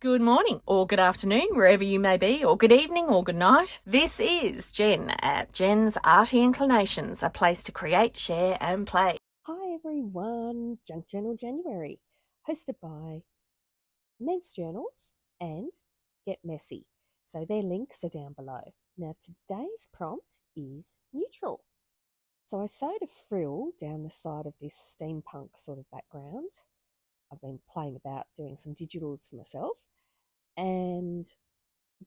Good morning, or good afternoon, wherever you may be, or good evening, or good night. This is Jen at Jen's Arty Inclinations, a place to create, share, and play. Hi everyone, Junk Journal January, hosted by Men's Journals and Get Messy. So their links are down below. Now today's prompt is neutral. So I sewed a frill down the side of this steampunk sort of background. I've been playing about doing some digitals for myself. And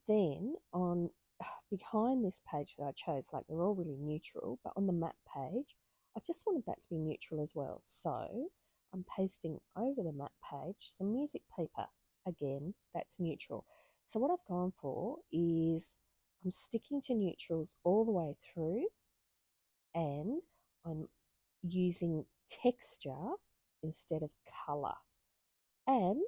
then on behind this page that I chose, like they're all really neutral, but on the map page, I just wanted that to be neutral as well. So I'm pasting over the map page some music paper. Again, that's neutral. So what I've gone for is I'm sticking to neutrals all the way through, and I'm using texture instead of colour. And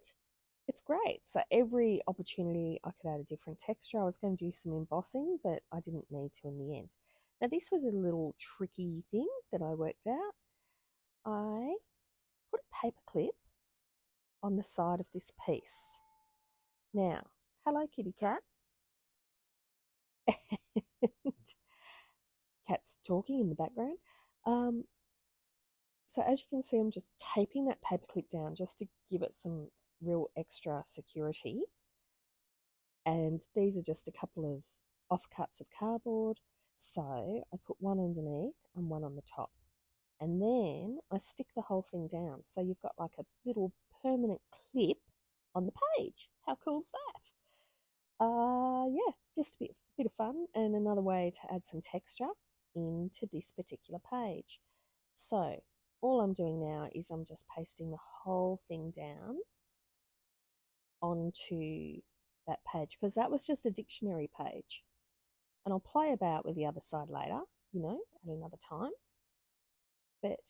it's great. So every opportunity I could add a different texture. I was going to do some embossing, but I didn't need to in the end. Now this was a little tricky thing that I worked out. I put a paper clip on the side of this piece. Now, hello kitty cat. Cat's talking in the background. Um, so as you can see, I'm just taping that paper clip down just to give it some real extra security. And these are just a couple of offcuts of cardboard. So I put one underneath and one on the top. And then I stick the whole thing down. So you've got like a little permanent clip on the page. How cool's that? Yeah, just a bit of fun and another way to add some texture into this particular page. So all I'm doing now is I'm just pasting the whole thing down onto that page because that was just a dictionary page. And I'll play about with the other side later, at another time. But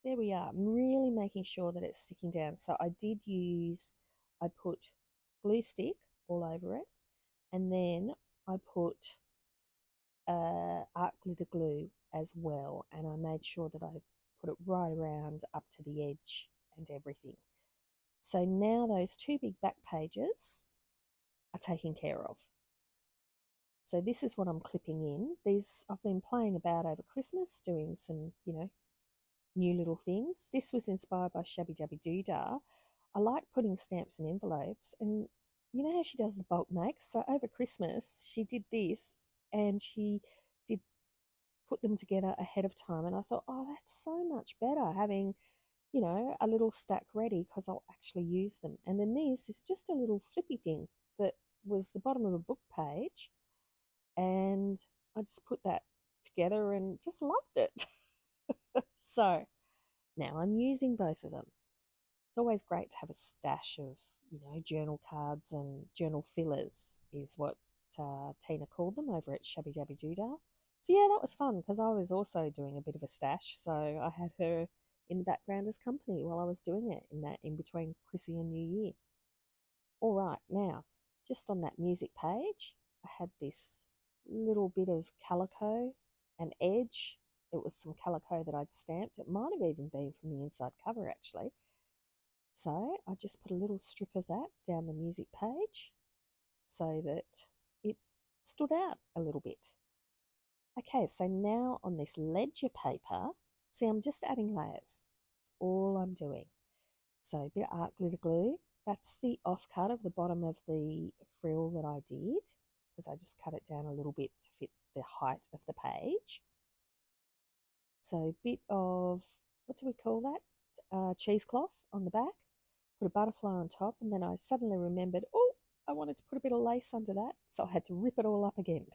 there we are. I'm really making sure that it's sticking down. So I put glue stick all over it, and then I put art glitter glue as well. And I made sure that I put it right around up to the edge and everything. So now those two big back pages are taken care of. So this is what I'm clipping in. These I've been playing about over Christmas, doing some, new little things. This was inspired by Shabby Dabby Doodah. I like putting stamps in envelopes, and you know how she does the bulk makes. So over Christmas, she did this, and she did put them together ahead of time. And I thought, oh, that's so much better having, a little stack ready because I'll actually use them. And then this is just a little flippy thing that was the bottom of a book page, and I just put that together and just loved it. So now I'm using both of them. It's always great to have a stash of, journal cards and journal fillers, is what Tina called them over at Shabby Dabby Doodah. So yeah, that was fun because I was also doing a bit of a stash. So I had her in the background as company while I was doing it in between Chrissy and New Year. All right, now just on that music page, I had this little bit of calico and edge. It was some calico that I'd stamped. It might have even been from the inside cover actually. So I just put a little strip of that down the music page so that it stood out a little bit. Okay, so now on this ledger paper, see, I'm just adding layers. That's all I'm doing. So a bit of art glitter glue. That's the offcut of the bottom of the frill that I did because I just cut it down a little bit to fit the height of the page. So a bit of, what do we call that? Cheesecloth on the back. Put a butterfly on top, and then I suddenly remembered, oh, I wanted to put a bit of lace under that, so I had to rip it all up again.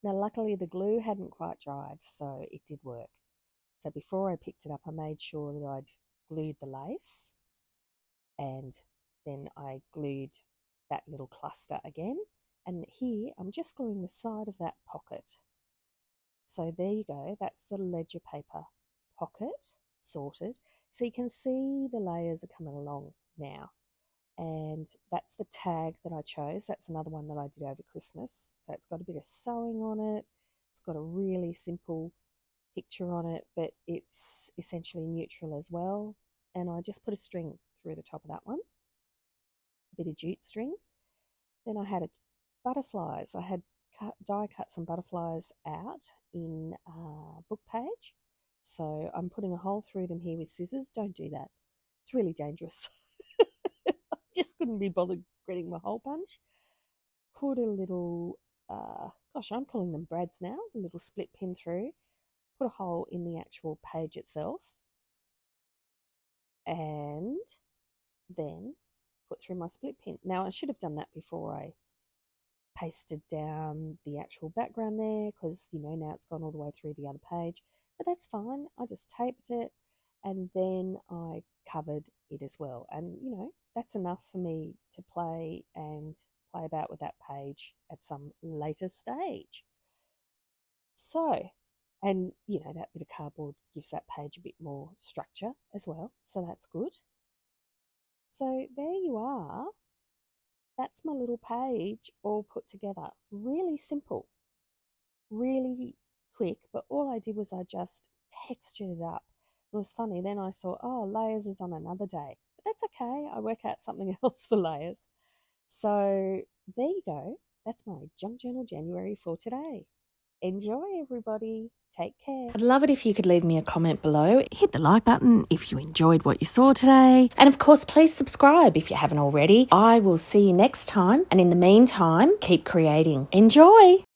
Now, luckily, the glue hadn't quite dried, so it did work. So before I picked it up, I made sure that I'd glued the lace, and then I glued that little cluster again. And here, I'm just gluing the side of that pocket. So there you go, that's the ledger paper pocket sorted. So you can see the layers are coming along now. And that's the tag that I chose. That's another one that I did over Christmas. So it's got a bit of sewing on it. It's got a really simple picture on it, but it's essentially neutral as well. And I just put a string through the top of that one. bit of jute string. Then I had butterflies. I had die cut some butterflies out in a book page. So I'm putting a hole through them here with scissors. Don't do that. It's really dangerous. I just couldn't be bothered getting my hole punch. Put a little, I'm calling them brads now, a little split pin through. Put a hole in the actual page itself. And then put through my split pin. Now, I should have done that before I pasted down the actual background there because, now it's gone all the way through the other page. But that's fine. I just taped it and then I covered it as well. And, that's enough for me to play about with that page at some later stage. So, and, that bit of cardboard gives that page a bit more structure as well. So that's good. So there you are. That's my little page all put together. Really simple, really quick, but all I did was I just textured it up. It was funny. Then I saw, layers is on another day. But that's okay. I work out something else for layers. So there you go. That's my Junk Journal January for today. Enjoy, everybody. Take care. I'd love it if you could leave me a comment below. Hit the like button if you enjoyed what you saw today. And of course, please subscribe if you haven't already. I will see you next time. And in the meantime, keep creating. Enjoy!